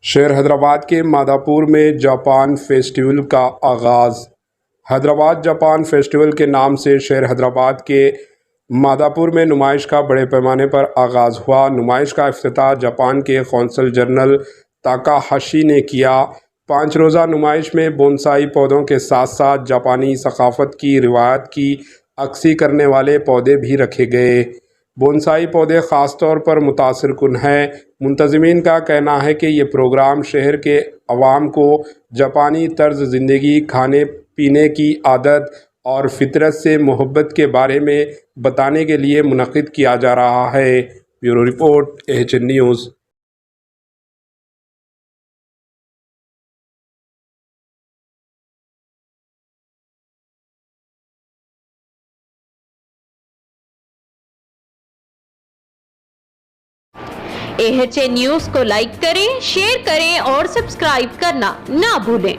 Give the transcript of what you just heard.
شہر حیدرآباد کے مادھاپور میں جاپان فیسٹیول کا آغاز۔ حیدرآباد جاپان فیسٹیول کے نام سے شہر حیدرآباد کے مادھاپور میں نمائش کا بڑے پیمانے پر آغاز ہوا۔ نمائش کا افتتاح جاپان کے قونصل جنرل تاکاہاشی نے کیا۔ 5 روزہ نمائش میں بونسائی پودوں کے ساتھ ساتھ جاپانی ثقافت کی روایات کی عکاسی کرنے والے پودے بھی رکھے گئے۔ بونسائی پودے خاص طور پر متاثر کن ہیں۔ منتظمین کا کہنا ہے کہ یہ پروگرام شہر کے عوام کو جاپانی طرز زندگی، کھانے پینے کی عادات اور فطرت سے محبت کے بارے میں بتانے کے لیے منعقد کیا جا رہا ہے۔ Bureau report AHN news. AHN news کو لائک کریں، شیئر کریں اور سبسکرائب کرنا نہ بھولیں۔